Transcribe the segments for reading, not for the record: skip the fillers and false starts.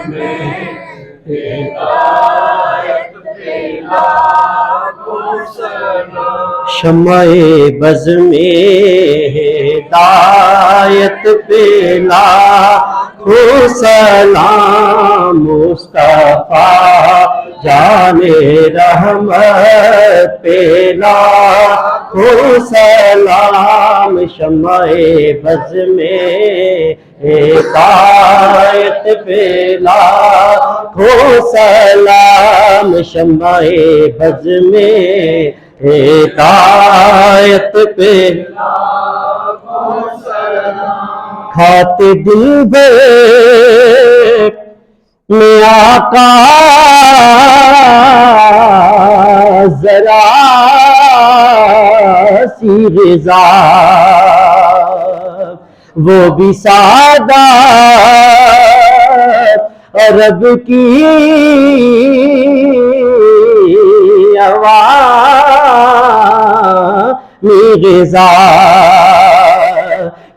میں ہدایت پہ لاکھوں سلام، شمع بز میں ہدایت پہ لاکھوں سلام، مصطفیٰ جانے رحمت پہ لاکھوں سلام، شمع بز میں ہدایت پہ لاکھوں سلام، شمع بز میں ہدایت پہ لاکھوں سلام، کھاتے دل بھر میں آقا ذرا سی رضا، وہ بھی سعادت عرب کی عوامی غذا،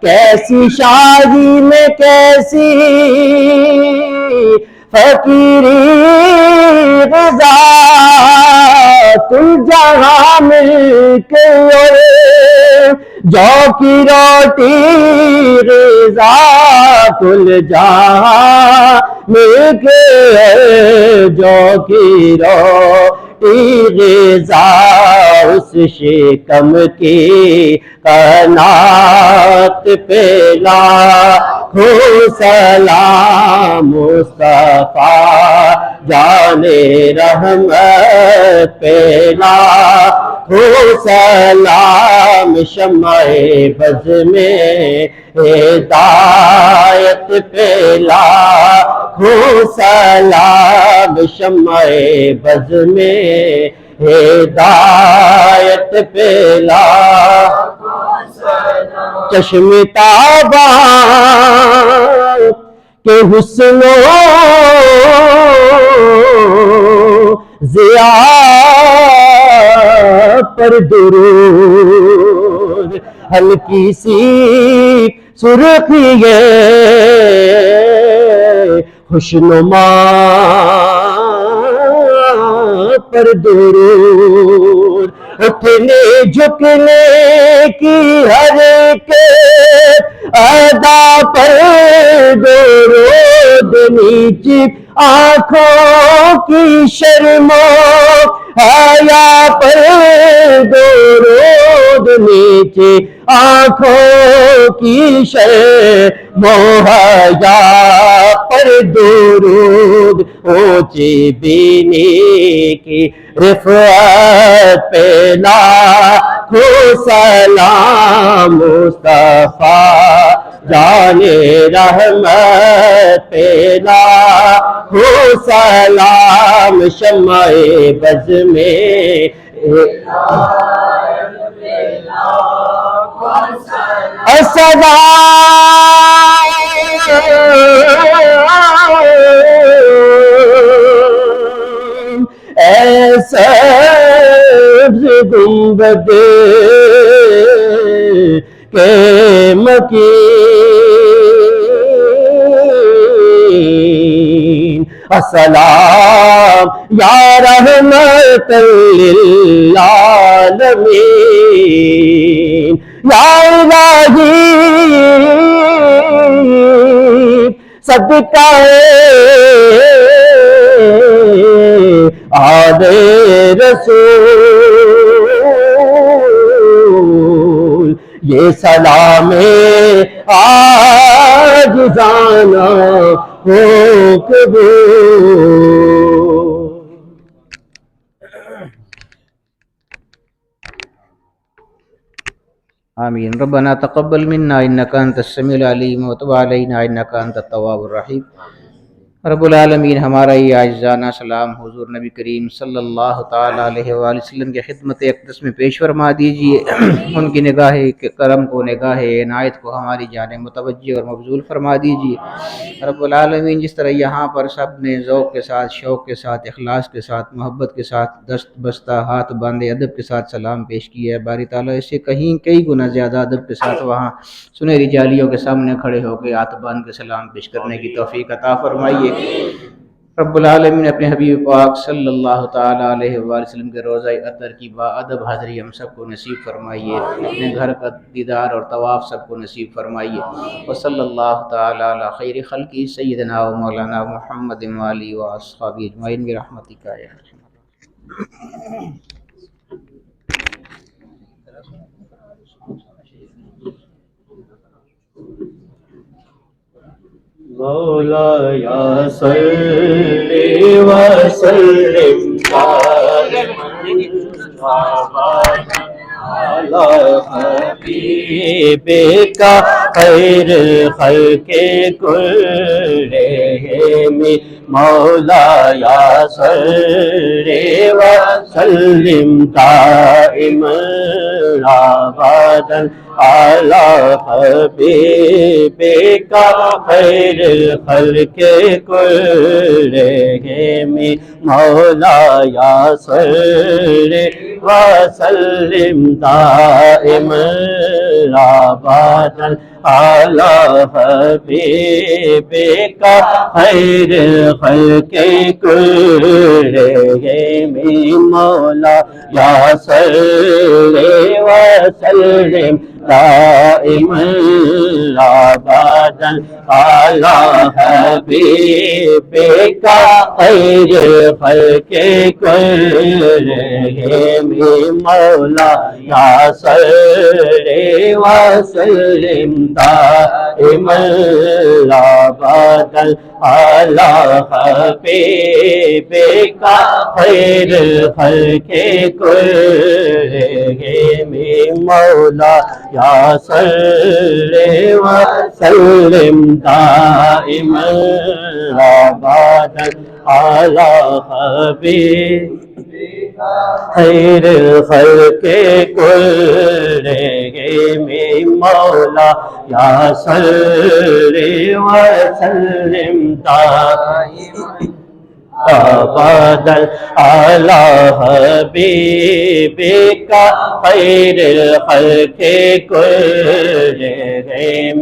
کیسی شادی میں کیسی فقیری غذا، تم جہاں مل کے جو کی روٹی غذا، کل جہاں مل کے جو کی روٹی غذا، اس شکم کی قناعت پہ لاکھوں سلام، مصطفیٰ جانے رحمت پہ لاکھوں سلام، شمع بز میں ہدایت پہ لاکھوں سلام، شمع بز میں ہدایت پہ لاکھوں سلام، چشم تاباں کے حسن و ضیا پر درود، ہلکی سی سرخی ہے خوشنما پر درود، اٹھنے جھکنے کی ہر ایک ادا پر درود، نیچی آنکھوں کی شرم و حیا پر درود، نیچے آنکھوں کی شرم و حیا پر درود، اونچی بینی کی رفعت پہ لاکھوں سلام، مصطفیٰ جانے رحمت پہ لاکھوں سلام، شمع بز میں السلام، اے سبز گنبد کے مکین، السلام یا رحمت للعالمین، یا الہی صدقہ آل رسول، یہ سلام عاجزانہ ہو قبول۔ آمین۔ ربنا تقبل منا انك انت السميع العليم وتب علينا انك انت التواب الرحيم۔ رب العالمین ہمارا یہ عاجزانہ سلام حضور نبی کریم صلی اللہ تعالیٰ علیہ وآلہ وسلم کی خدمت اقدس میں پیش فرما دیجئے، ان کی نگاہ کرم کو، نگاہ عنایت کو ہماری جانب متوجہ اور مبذول فرما دیجئے۔ رب العالمین جس طرح یہاں پر سب نے ذوق کے ساتھ، شوق کے ساتھ، اخلاص کے ساتھ، محبت کے ساتھ، دست بستہ ہاتھ باندھے ادب کے ساتھ سلام پیش کیا ہے، باری تعالیٰ اس سے کئی گنا زیادہ ادب کے ساتھ وہاں سنہری جالیوں کے سامنے کھڑے ہو کے ہاتھ باندھ کے سلام پیش کرنے کی توفیق عطا فرمائیے۔ رب العالمین اپنے حبیب پاک صلی اللہ تعالیٰ علیہ وآلہ وسلم کے روزہ اطہر کی باادب حاضری ہم سب کو نصیب فرمائیے، اپنے گھر کا دیدار اور طواف سب کو نصیب فرمائیے۔ وصلی اللہ تعالیٰ علی خیر خلقہ سیدنا و مولانا محمد وآلہ واصحابہ اجمعین برحمتک یا ارحم الراحمین۔ مولایا صلی وسلم علی حبیبک خیر الخلق کلہم مولایا صلی وسلم دائما ابدا على حبيبك خير الخلق كلهم مولاي صل وسلم دائما ابدا على حبيبك خير الخلق كلهم مولاي صل وسلم دائما ابدا على حبيبك خير الخلق كلهم مولاي صل وسلم دائما ابدا على حبيبك خير الخلق كلهم مولاي صل وسلم دائما ابدا على حبيبك خير الخلق كلهم مولاي صل وسلم دائما ابدا على حبيبك خير الخلق كلهم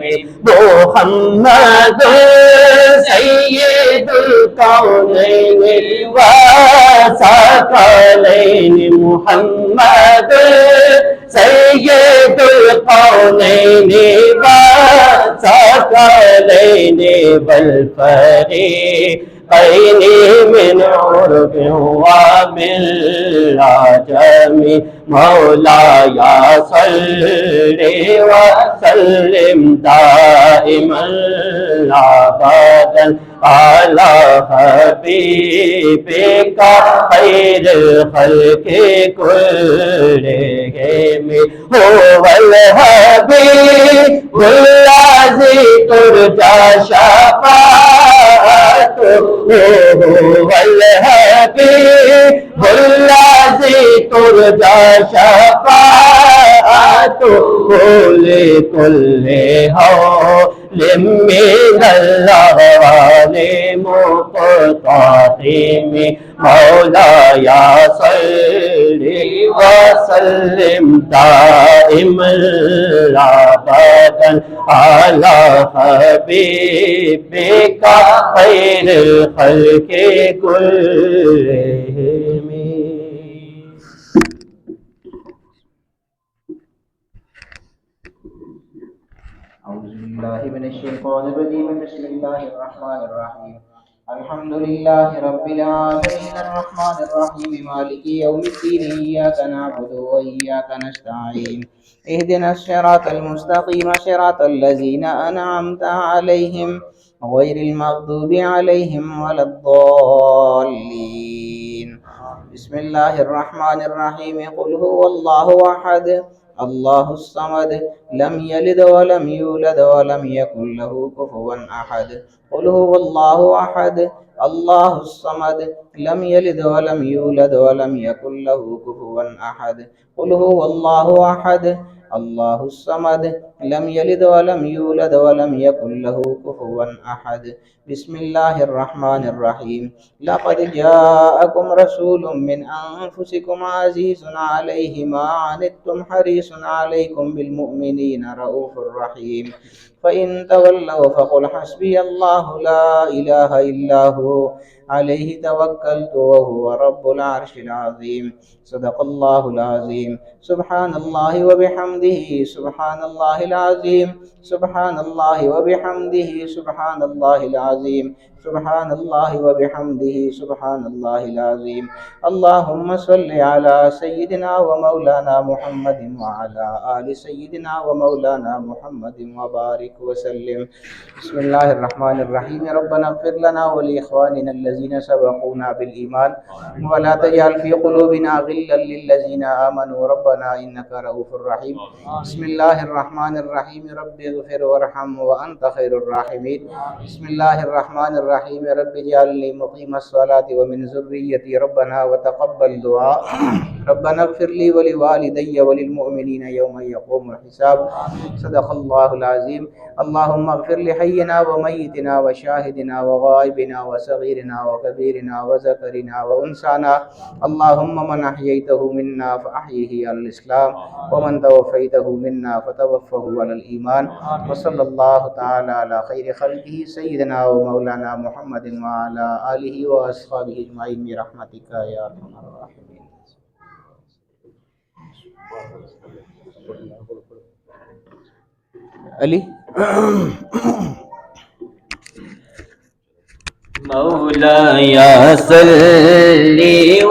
محمد سيد الكونين والثقلين محمد سيد الكونين والثقلين والفريقين من عرب ومن عجم مولاي صل وسلم دائما ابدا على حبيبك خير الخلق كلهم هو الحبيب الذي ترجى شفاعته هو الحبيب الذي ترجى شفاعته لكل هول من الأهوال مقتحم مولاي صل وسلم دائما ابدا على حبيبك خير الخلق كلهم. أعوذ بالله من الشيطان الرجيم بسم الله الرحمن الرحيم الحمد لله رب العالمين الرحمن الرحيم مالك يوم الدين إياك نعبد وإياك نستعين اهدنا الصراط المستقيم صراط الذين أنعمت عليهم غير المغضوب عليهم ولا الضالين. بسم الله الرحمن الرحيم قل هو الله أحد الله الصمد لم يلد ولم يولد ولم يكن له كفوا أحد قل هو الله أحد الله الصمد لم يلد ولم يولد ولم يكن له كفوا أحد قل هو الله أحد الله الصمد لم يلد ولم يولد ولم يكن له كفوا أحد. بسم الله الرحمن الرحيم. لقد جاءكم رسول من أنفسكم عزيز عليه ما عنتم حريص عليكم بالمؤمنين رؤوف رحيم. فإن تولوا فقل حسبي الله لا إله إلا هو عليه توكلت وهو رب العرش العظيم. صدق الله العظيم. سبحان الله وبحمده سبحان الله العظيم. سبحان الله وبحمده سبحان الله العظيم. سبحان الله وبحمده سبحان الله العظيم. اللهم صل على سيدنا ومولانا محمد وعلى آل سيدنا ومولانا محمد وبارك وسلم. بسم الله الرحمن الرحيم. ربنا اغفر لنا ولإخواننا الذين سبقونا بالإيمان ولا تجعل في قلوبنا غلا للذين آمنوا ربنا إنك رؤوف رحيم. بسم الله الرحمن الرحيم. رب اغفر وارحم وأنت خير الراحمين. بسم الله الرحمن الرحيم. رب اجعلني مقيم الصلاة ومن ذريتي ربنا وتقبل دعاء. ربنا اغفر لي ولوالدي وللمؤمنين يوم يقوم الحساب. صدق الله العظيم. اللهم اغفر لحينا وميتنا وشاهدنا وغائبنا وصغيرنا وكبيرنا وذكرنا وأنثانا. اللهم من أحييته منا فأحيه على الإسلام ومن توفيته منا فتوفه على الإيمان. وصلى الله تعالى على خير خلقه سيدنا ومولانا محمد وعلى آله وأصحابه أجمعين برحمتك يا أرحم الراحمين. علی مولاي صل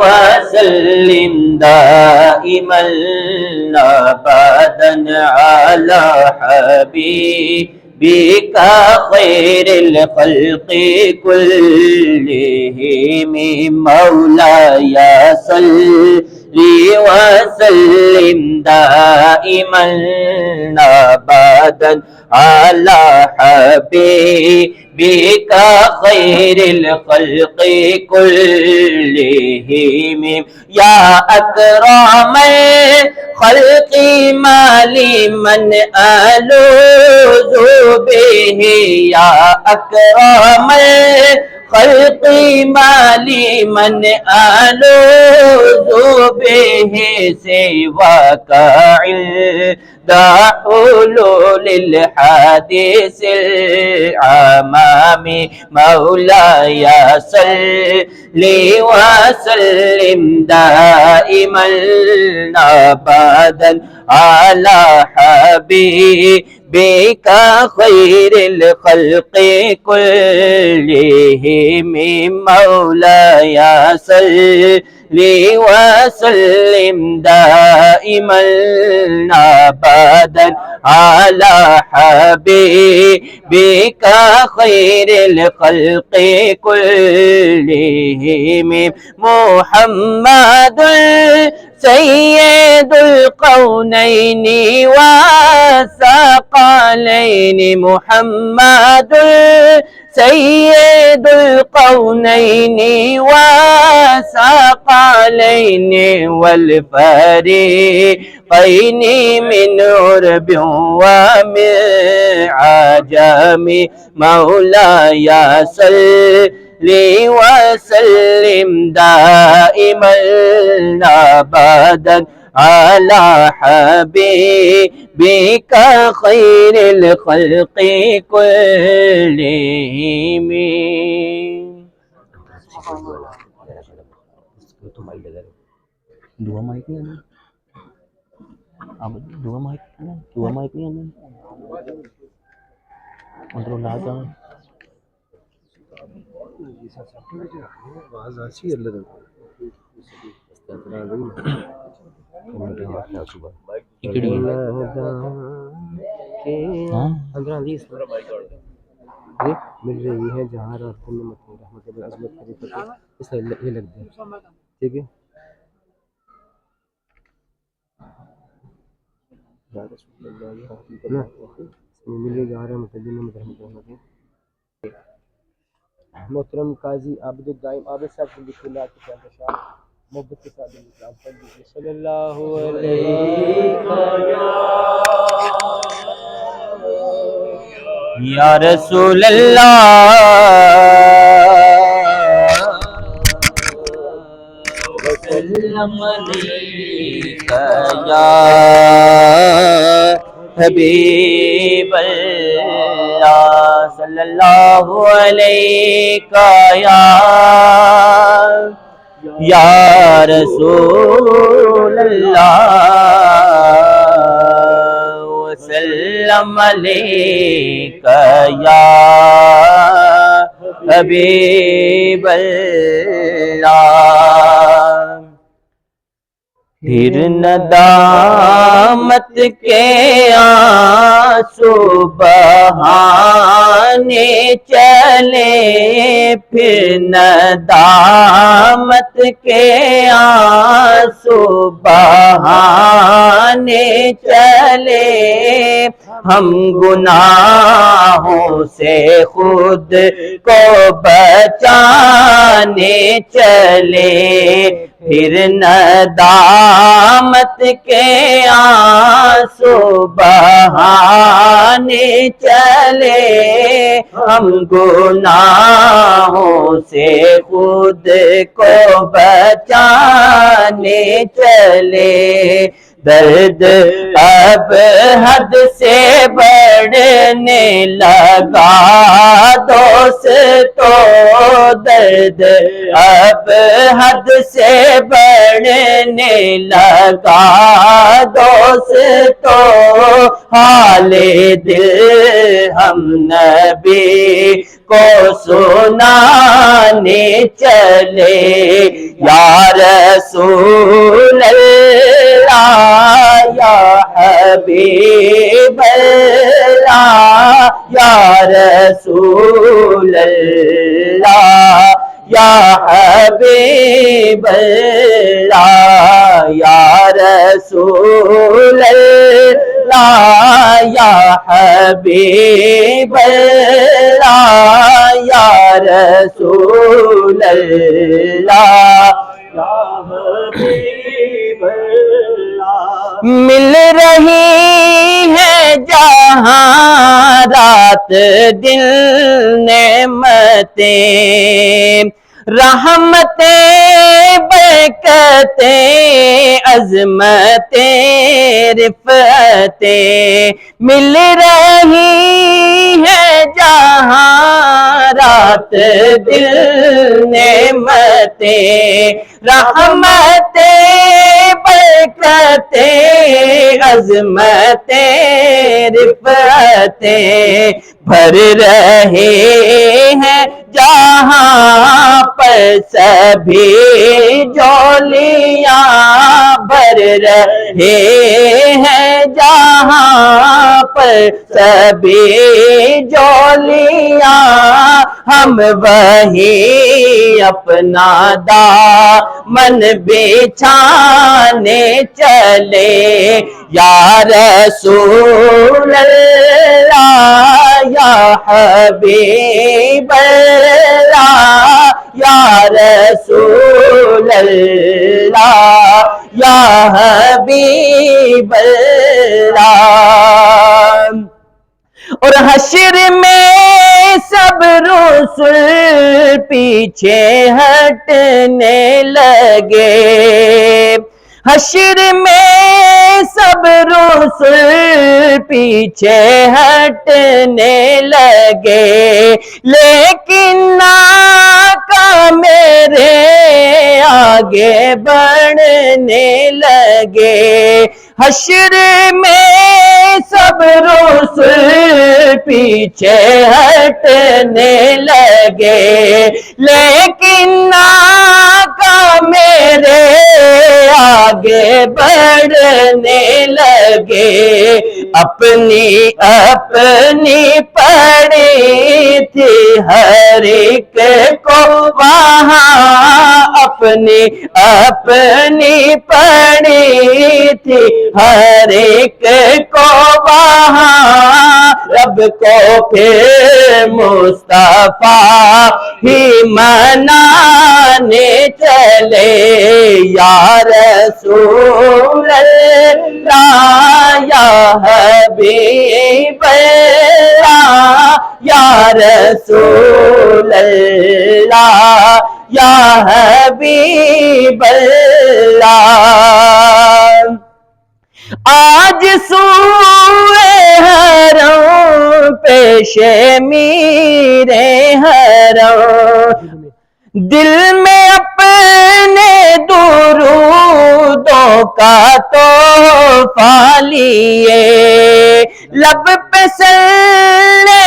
وسلم دائما ابدا على حبيبك خير الخلق كلهم. مولاي صل وسلم دائما ابدا على حبيبك خير الخلق كلهم. يا أكرم الخلق ما لمن ألوذ به. يا أكرم الخلق ما لمن ألوذ به سواك عند حلول الحادث العمام. مولاي صل وسلم دائما ابدا على حبيبك خير الخلق كلهم. مولاي صل وسلم دائما ابدا على حبيبك خير الخلق كلهم. محمد سيد القونين والثقلين. محمد سيد القونين والثقلين والفريقين من عرب ومن عجم. مولاي صل وسلم دائما ابدا على حبيبك خير الخلق كلهم. Dua mic ni ano? Dua mic ni ano? Kontrolado. مل رہی ہے جہاں رات میں رحمت عظمت خلیفہ اس طرح یہ لگ دیں. ٹھیک ہے. ملے جا رہا ہے محترم قاضی عابد الدائم عابد صاحب سے لکھ اللہ کے ساتھ محبت کے ساتھ صلی اللہ علیہ وسلم. یا رسول اللہ وسلم علیک یا حبیب اللہ صلی اللہ علیک یا رسول اللہ وسلم علیک یا حبیب اللہ پھر ندامت کے آنسو بہانے چلے پھر ندامت کے آنسو بہانے چلے ہم گناہوں سے خود کو بچانے چلے پھر ندامت کے آنسو بہانے چلے ہم گناہوں سے خود کو بچانے چلے درد اب حد سے بڑھنے لگا دوستو درد اب حد سے بڑھنے لگا دوستو حال دل ہم نبی کو سنانے چلے یا رسول اللہ یا حبیب اللہ یا رسول اللہ یا حبیب اللہ یا رسول اللہ یا حبیب اللہ یا رسول اللہ یا حبیب اللہ مل رہی ہے جہاں رات دن نعمتیں رحمتیں برکتیں عظمتیں رفعتیں مل رہی ہے جہاں رات دل نعمتیں رحمتیں برکتیں عظمتیں رفعتیں بھر رہے ہیں جہاں پر سبھی جولیاں بھر رہے ہیں جہاں پر سبھی جولیاں ہم وہی اپنا دامن بچھانے چلے یا رسول اللہ یا حبیب اللہ یا رسول اللہ یا حبیب اللہ اور حشر میں سب رسل پیچھے ہٹنے لگے حشر میں سب رسل پیچھے ہٹنے لگے لیکن آقا میرے آگے بڑھنے لگے حشر میں سب رسل پیچھے ہٹنے لگے لیکن آقا میرے آگے بڑھنے لگے اپنی اپنی پڑی تھی ہر ایک کو وہاں اپنی اپنی پڑی تھی ہر ایک کو وہاں رب کو پھر مصطفیٰ ہی منانے چلے یا رسول اللہ یا حبیب اللہ رسول اللہ یا حبیب اللہ آج سوئے حرم پیش میرے حرم دل میں اپنے درودوں کا تحفہ لیے لب پہ صلی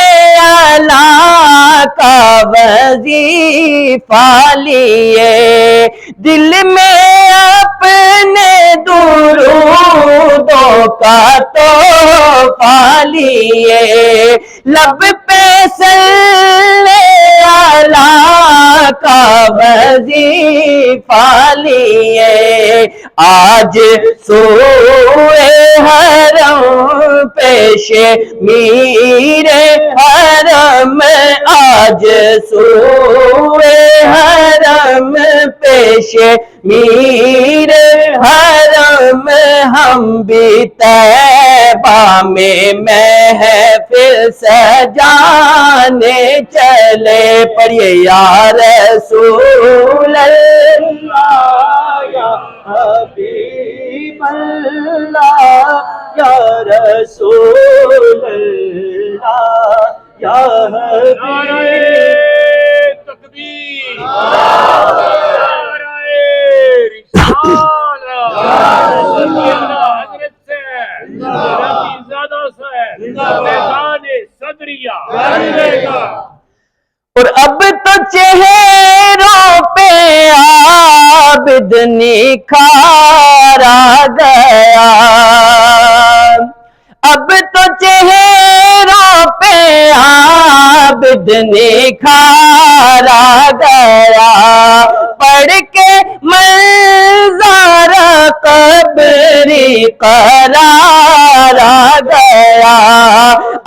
اللہ کا وظیفہ لیے دل میں اپنے درودوں کا تحفہ لیے لب پہ صلی اللہ کا وظیفہ لیے آج سوئے حرم پیش میرے حرم آج سوئے حرم پیش میرے حرم ہم بھی طیبہ میں محفل سجانے چلے پڑھیے یا رسول اللہ یا حبیب اللہ یا رسول اللہ یا حبیب تکبیر حضرت سے زیادہ سے میدان صدریہ اور اب تو چہروں پہ عابد نکھارا گیا اب تو چہروں پہ عابد نکھارا گیا پڑھ کے منظر قبری قرارا گیا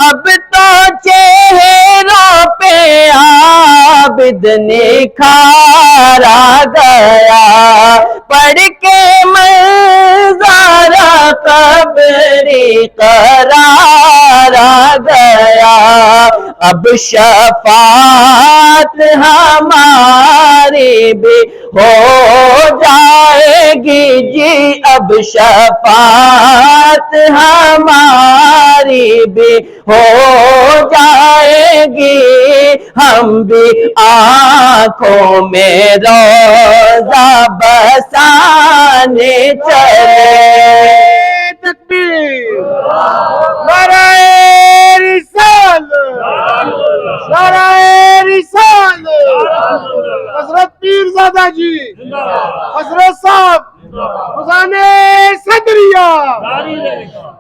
اب تو چہروں پہ عابد نکھارا گیا پڑھ کے منظر قبری قرارا گیا اب شفاعت ہماری بھی ہو جائے گی جی اب شفاعت ہماری بھی ہو جائے گی ہم بھی آنکھوں میں روزہ بسانے چلے تکبیر نعرہ رسالت نعرہ رسالت حضرت پیرزادہ جی حضرت صاحب خزان صدریہ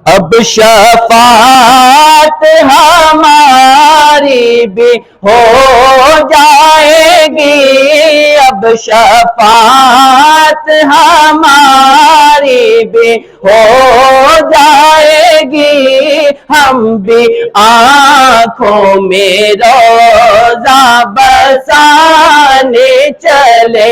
اب شفاعت ہماری بھی ہو جائے گی اب شفاعت ہماری بھی ہو جائے گی ہم بھی آنکھوں میں روزہ بسانے چلے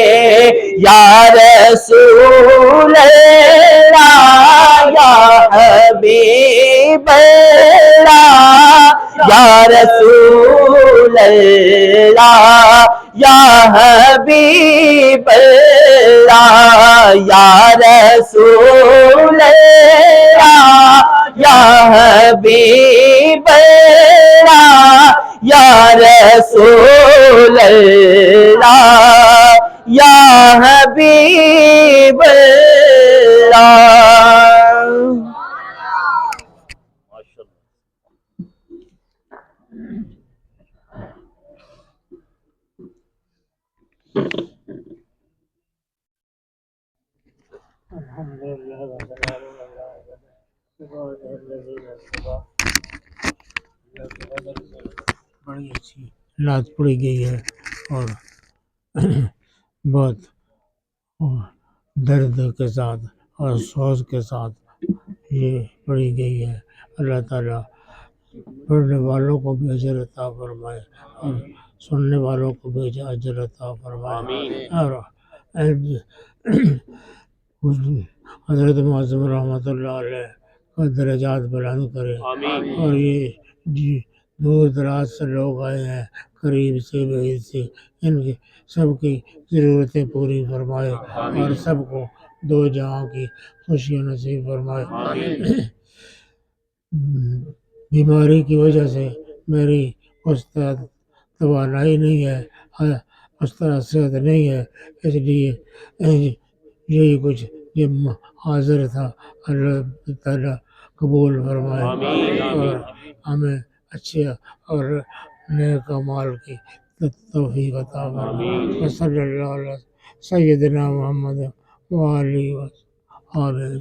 یا رسول اللہ یا حبیب اللہ یا رسول اللہ یا حبیب اللہ یا رسول اللہ یا حبیب اللہ یا رسول اللہ یا حبیب اللہ بڑی اچھی نعت پڑھی گئی ہے اور بہت درد کے ساتھ اور سوز کے ساتھ یہ پڑھی گئی ہے اللہ تعالیٰ پڑھنے والوں کو بھی اجر عطا فرمائے اور سننے والوں کو بھی اجر عطا فرمائے اور حضرت معظم رحمۃ اللہ علیہ کا درجات بلند کرے اور یہ دور دراز سے لوگ آئے ہیں، قریب سے بعید سے، ان کی سب کی ضرورتیں پوری فرمائے اور سب کو دو جہاں کی خوشیاں نصیب فرمائے۔ بیماری کی وجہ سے میری استاد توانائی نہیں ہے، استاد صحت نہیں ہے، اس لیے یہی کچھ یہ حاضر تھا، اللہ تعالیٰ قبول فرمائے اور ہمیں اچھے اور نیک اعمال کی توفیق عطا فرمائے۔ وصلی اللہ علیہ سیدنا محمد وآلہ وصحبہ۔